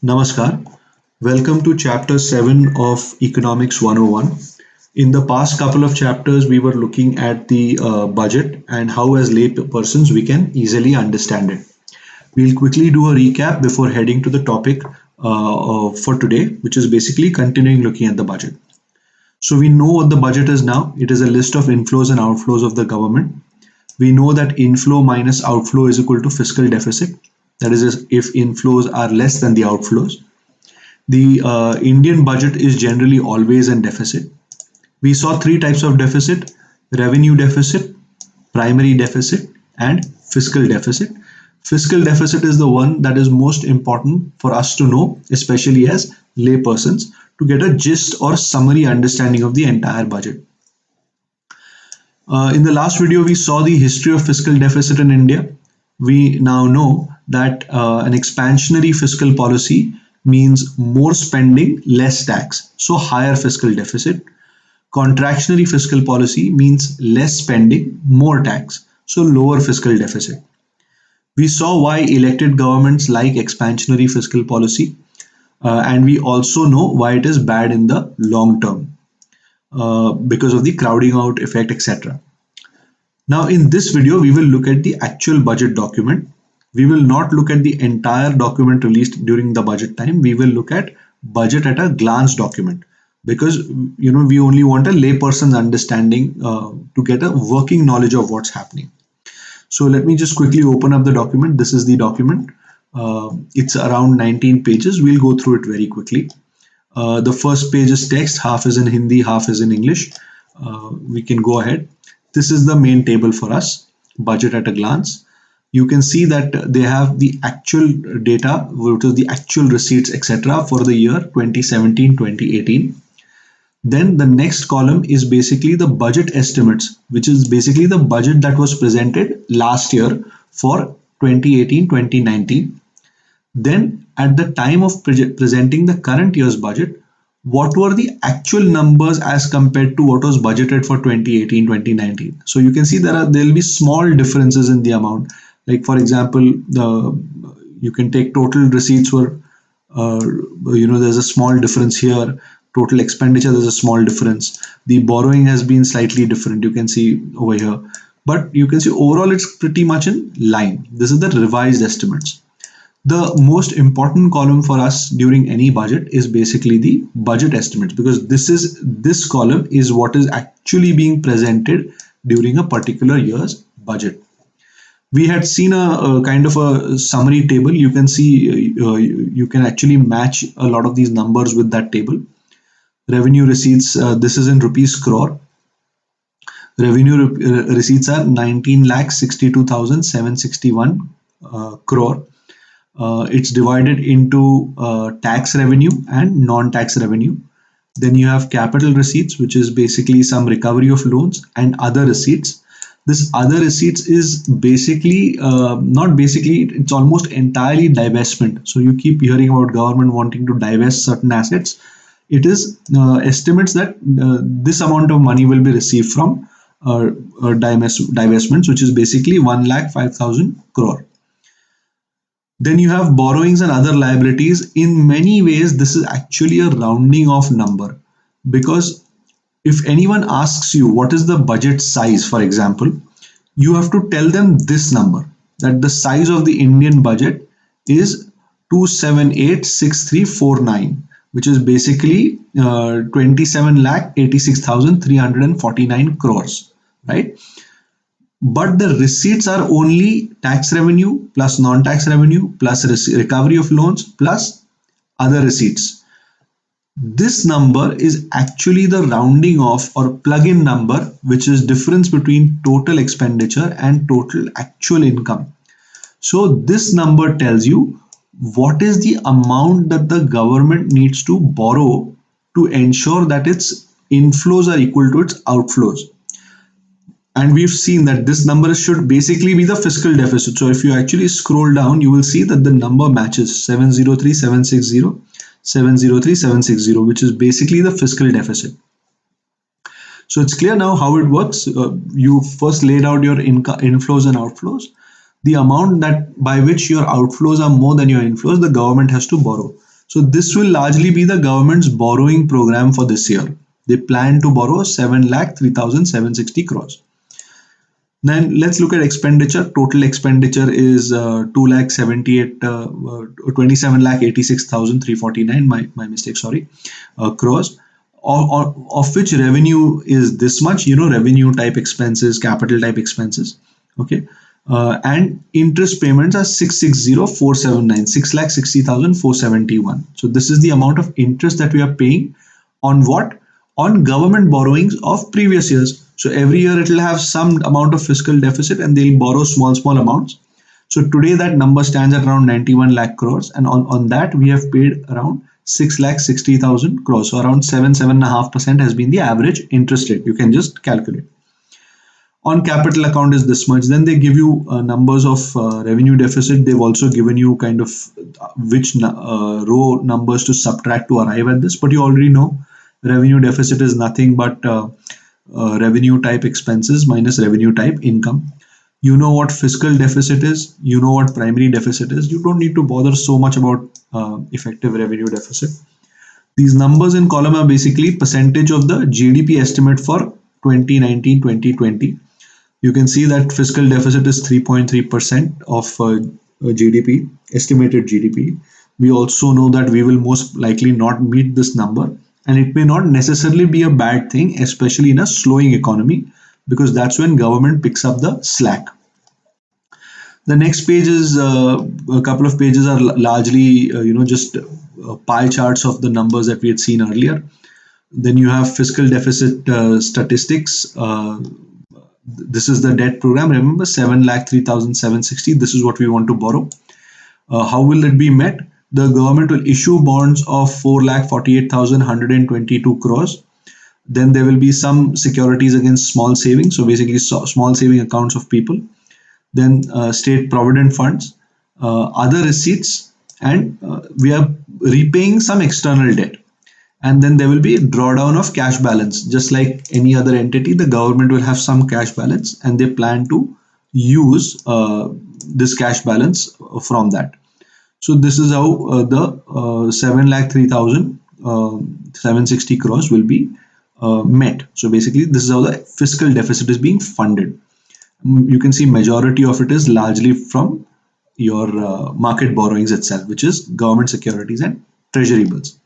Namaskar. Welcome to Chapter 7 of Economics 101. In the past couple of chapters, we were looking at the budget and how, as lay persons, we can easily understand it. We'll quickly do a recap before heading to the topic for today, which is basically continuing looking at the budget. So, we know what the budget is now. It is a list of inflows and outflows of the government. We know that inflow minus outflow is equal to fiscal deficit. That is, if inflows are less than the outflows. The Indian budget is generally always in deficit. We saw three types of deficit: revenue deficit, primary deficit, and fiscal deficit. Fiscal deficit is the one that is most important for us to know, especially as laypersons, to get a gist or summary understanding of the entire budget. In the last video, we saw the history of fiscal deficit in India. We now know that an expansionary fiscal policy means more spending, less tax, so higher fiscal deficit. Contractionary fiscal policy means less spending, more tax, so lower fiscal deficit. We saw why elected governments like expansionary fiscal policy, and we also know why it is bad in the long term because of the crowding out effect, etc. Now, in this video, we will look at the actual budget document. We will not look at the entire document released during the budget time. We will look at budget at a glance document because we only want a layperson's understanding to get a working knowledge of what's happening. So let me just quickly open up the document. This is the document. It's around 19 pages. We'll go through it very quickly. The first page is text. Half is in Hindi, half is in English. We can go ahead. This is the main table for us, budget at a glance. You can see that they have the actual data, which is the actual receipts, etc. for the year 2017-2018. Then the next column is basically the budget estimates, which is basically the budget that was presented last year for 2018-2019. Then at the time of presenting the current year's budget, what were the actual numbers as compared to what was budgeted for 2018-2019. So you can see there will be small differences in the amount. Like for example, you can take total receipts were, there's a small difference here. Total expenditure, there's a small difference. The borrowing has been slightly different. You can see over here. But you can see overall it's pretty much in line. This is the revised estimates. The most important column for us during any budget is basically the budget estimates, because this column is what is actually being presented during a particular year's budget. We had seen a kind of a summary table. You can see you can actually match a lot of these numbers with that table. Revenue receipts, this is in rupees crore. Revenue receipts are 19,62,761 crore. It's divided into tax revenue and non-tax revenue. Then you have capital receipts, which is basically some recovery of loans, and other receipts. This other receipts is basically, it's almost entirely divestment. So you keep hearing about government wanting to divest certain assets. It is estimates that this amount of money will be received from divestments, which is basically 1,05,000 crore. Then you have borrowings and other liabilities. In many ways, this is actually a rounding off number, because if anyone asks you what is the budget size, for example, you have to tell them this number, that the size of the Indian budget is 2786349, which is basically 27,86,349 crores, right? But the receipts are only tax revenue plus non-tax revenue plus recovery of loans plus other receipts. This number is actually the rounding off or plug-in number, which is difference between total expenditure and total actual income. So this number tells you what is the amount that the government needs to borrow to ensure that its inflows are equal to its outflows. And we've seen that this number should basically be the fiscal deficit. So if you actually scroll down, you will see that the number matches 703,760, 703,760, which is basically the fiscal deficit. So it's clear now how it works. You first laid out your inflows and outflows. The amount that by which your outflows are more than your inflows, the government has to borrow. So this will largely be the government's borrowing program for this year. They plan to borrow 7,03,760 crores. Then let's look at expenditure. Total expenditure is 27,86,349. My mistake. Sorry, crores. Of which revenue is this much. Revenue type expenses, capital type expenses. Okay. And interest payments are 660,479, 6,60,471. So this is the amount of interest that we are paying on what? On government borrowings of previous years. So every year it will have some amount of fiscal deficit and they'll borrow small amounts. So today that number stands at around 91 lakh crores, and on that we have paid around 6,60,000 crores. So around 7.5% has been the average interest rate. You can just calculate. On capital account is this much. Then they give you numbers of revenue deficit. They've also given you kind of which row numbers to subtract to arrive at this, but you already know revenue deficit is nothing but revenue type expenses minus revenue type income. You know what fiscal deficit is, you know what primary deficit is. You don't need to bother so much about effective revenue deficit. These numbers in column are basically percentage of the GDP estimate for 2019-2020. You can see that fiscal deficit is 3.3% of GDP, estimated GDP. We also know that we will most likely not meet this number, and it may not necessarily be a bad thing, especially in a slowing economy, because that's when government picks up the slack. The next page is a couple of pages are largely just pie charts of the numbers that we had seen earlier. Then you have fiscal deficit statistics. This is the debt program. Remember, 7,03,760. This is what we want to borrow. How will it be met? The government will issue bonds of 4,48,122 crores. Then there will be some securities against small savings. So basically small saving accounts of people. Then state provident funds, other receipts, and we are repaying some external debt. And then there will be a drawdown of cash balance. Just like any other entity, the government will have some cash balance and they plan to use this cash balance from that. So this is how the 7,03,760 crores will be met. So basically this is how the fiscal deficit is being funded. You can see majority of it is largely from your market borrowings itself, which is government securities and treasury bills.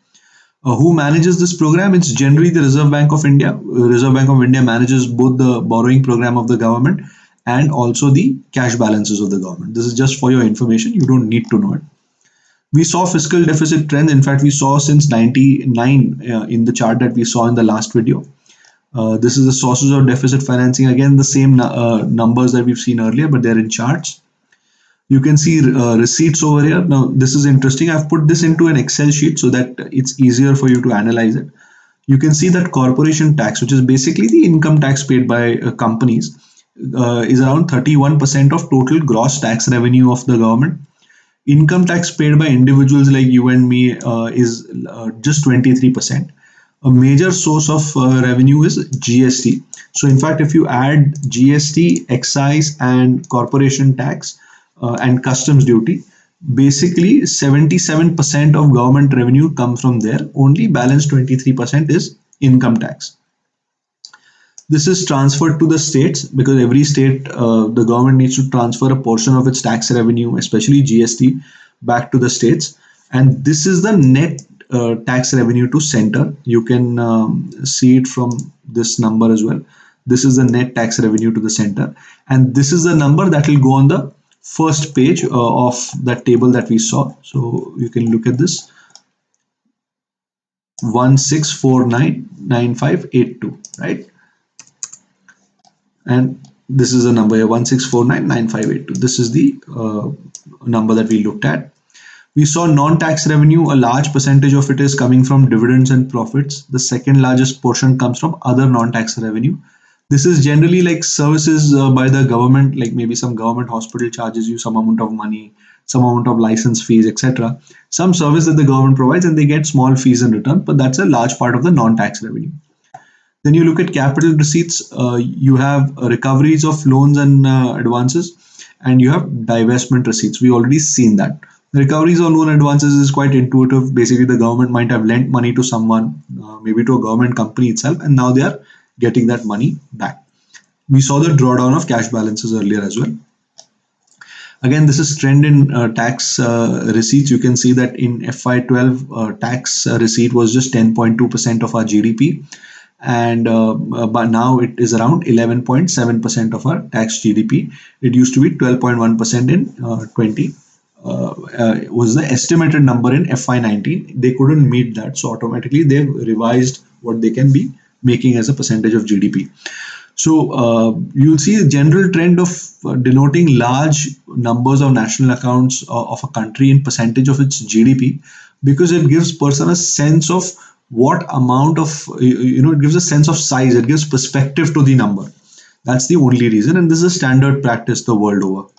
Who manages this program? It's generally the Reserve Bank of India. Reserve Bank of India manages both the borrowing program of the government and also the cash balances of the government. This is just for your information. You don't need to know it. We saw fiscal deficit trends. In fact, we saw since 99 in the chart that we saw in the last video. This is the sources of deficit financing. Again, the same numbers that we've seen earlier, but they're in charts. You can see receipts over here. Now, this is interesting. I've put this into an Excel sheet so that it's easier for you to analyze it. You can see that corporation tax, which is basically the income tax paid by companies, is around 31% of total gross tax revenue of the government. Income tax paid by individuals like you and me is just 23%. A major source of revenue is GST. So in fact, if you add GST, excise and corporation tax and customs duty, basically 77% of government revenue comes from there. Only balance 23% is income tax. This is transferred to the states because every state, the government needs to transfer a portion of its tax revenue, especially GST, back to the states. And this is the net tax revenue to center. You can see it from this number as well. This is the net tax revenue to the center. And this is the number that will go on the first page of that table that we saw. So you can look at this. 16499582, right? And this is the number here, 16499582. This is the number that we looked at. We saw non-tax revenue. A large percentage of it is coming from dividends and profits. The second largest portion comes from other non-tax revenue. This is generally like services by the government, like maybe some government hospital charges you some amount of money, some amount of license fees, etc. Some service that the government provides and they get small fees in return, but that's a large part of the non-tax revenue. Then you look at capital receipts. You have recoveries of loans and advances, and you have divestment receipts. We already seen that. Recoveries on loan advances is quite intuitive. Basically, the government might have lent money to someone, maybe to a government company itself, and now they are getting that money back. We saw the drawdown of cash balances earlier as well. Again, this is trend in tax receipts. You can see that in FY12, tax receipt was just 10.2% of our GDP, and but now it is around 11.7% of our tax GDP. It used to be 12.1% in 20. Was the estimated number in FY19. They couldn't meet that, so automatically they revised what they can be making as a percentage of GDP. So you'll see a general trend of denoting large numbers of national accounts of a country in percentage of its GDP, because it gives person a sense of what amount of, it gives a sense of size, it gives perspective to the number. That's the only reason, and this is a standard practice the world over.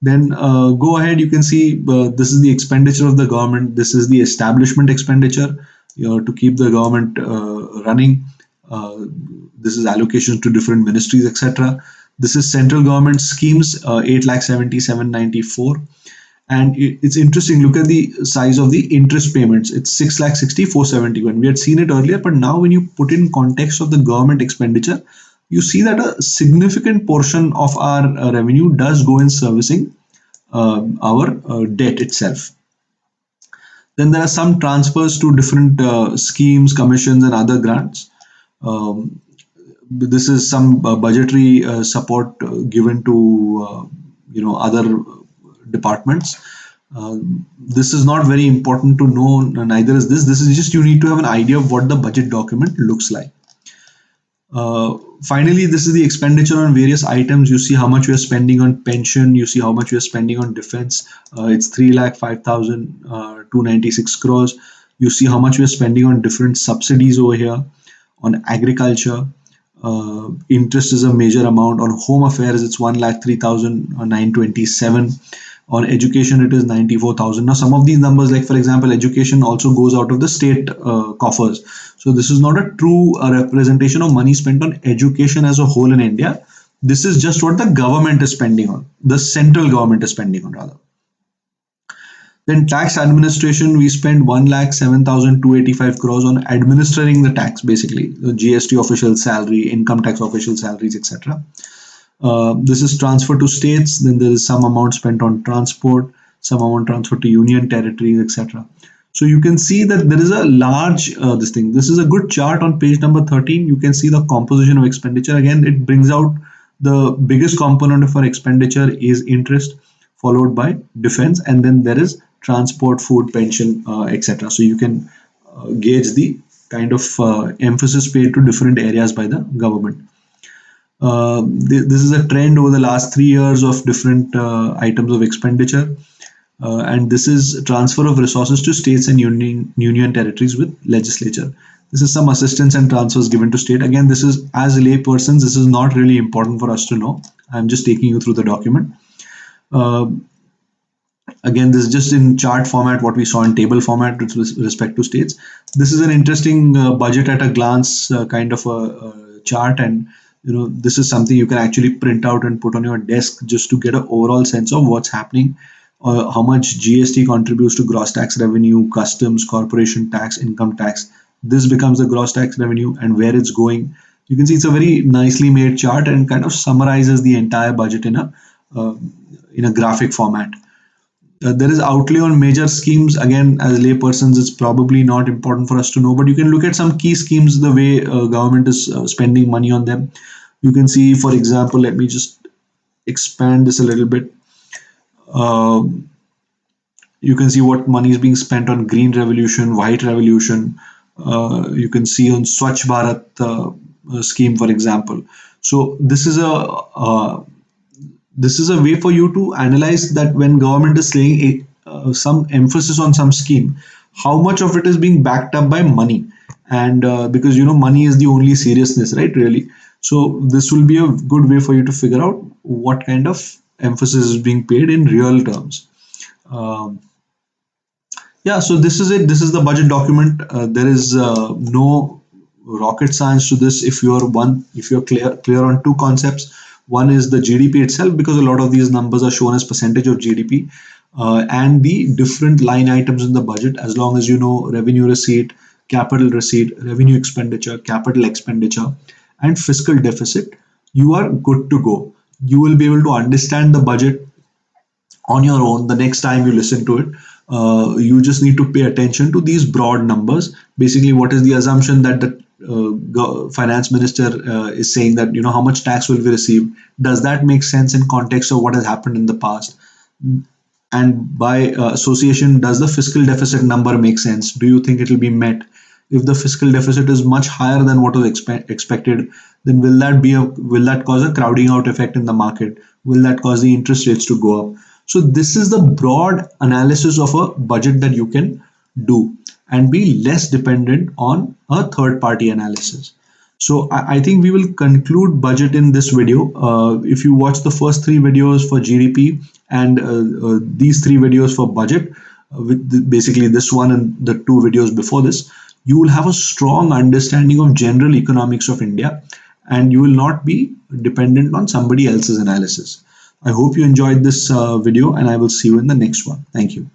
Then go ahead, you can see this is the expenditure of the government. This is the establishment expenditure, to keep the government running. This is allocations to different ministries, etc. This is central government schemes, 8,77,994. And it's interesting, look at the size of the interest payments. It's 6,60,471. We had seen it earlier, but now when you put in context of the government expenditure, you see that a significant portion of our revenue does go in servicing our debt itself. Then there are some transfers to different schemes, commissions, and other grants. This is some budgetary support given to other departments. This is not very important to know, neither is this. This is just, you need to have an idea of what the budget document looks like. Finally, this is the expenditure on various items. You see how much we are spending on pension. You see how much we are spending on defense. It's 3,05,296 crores. You see how much we are spending on different subsidies over here. On agriculture, interest is a major amount. On home affairs, it's 1,03,927. On education, it is 94,000. Now, some of these numbers, like for example, education also goes out of the state coffers. So this is not a true representation of money spent on education as a whole in India. This is just what the government is spending on. The central government is spending on, rather. Then tax administration, we spend 1,07,285 crores on administering the tax, basically the GST official salary, income tax official salaries, etc. This is transfer to states. Then there is some amount spent on transport, some amount transferred to union territories, etc. So you can see that there is a large this thing. This is a good chart on page number 13. You can see the composition of expenditure. Again, it brings out the biggest component of our expenditure is interest, followed by defense, and then there is transport, food, pension, etc. So you can gauge the kind of emphasis paid to different areas by the government. This is a trend over the last 3 years of different items of expenditure, and this is transfer of resources to states and union territories with legislature. This is some assistance and transfers given to state. Again, this is, as lay persons, this is not really important for us to know. I'm just taking you through the document. Again, this is just in chart format, what we saw in table format with respect to states. This is an interesting budget at a glance kind of a chart, and this is something you can actually print out and put on your desk just to get an overall sense of what's happening, how much GST contributes to gross tax revenue, customs, corporation tax, income tax. This becomes the gross tax revenue and where it's going. You can see it's a very nicely made chart and kind of summarizes the entire budget in a graphic format. There is outlay on major schemes. Again, as laypersons, it's probably not important for us to know, but you can look at some key schemes, the way government is spending money on them. You can see, for example, let me just expand this a little bit. You can see what money is being spent on green revolution, white revolution. You can see on Swachh Bharat scheme, for example. So this is a way for you to analyze that when government is saying some emphasis on some scheme, how much of it is being backed up by money, and because money is the only seriousness, right? Really. So this will be a good way for you to figure out what kind of emphasis is being paid in real terms. Yeah, so this is it. This is the budget document. There is no rocket science to this. If you're clear on two concepts. One is the GDP itself, because a lot of these numbers are shown as percentage of GDP. and the different line items in the budget. As long as you know revenue receipt, capital receipt, revenue expenditure, capital expenditure, and fiscal deficit, you are good to go. You will be able to understand the budget on your own the next time you listen to it. You just need to pay attention to these broad numbers. Basically, what is the assumption that the finance minister is saying, that how much tax will we receive? Does that make sense in context of what has happened in the past? And by association, does the fiscal deficit number make sense? Do you think it will be met? If the fiscal deficit is much higher than what was expected, then will that cause a crowding out effect in the market? Will that cause the interest rates to go up? So this is the broad analysis of a budget that you can do and be less dependent on a third party analysis. So I think we will conclude budget in this video. If you watch the first three videos for GDP and these three videos for budget, basically this one and the two videos before this, you will have a strong understanding of general economics of India, and you will not be dependent on somebody else's analysis. I hope you enjoyed this video, and I will see you in the next one. Thank you.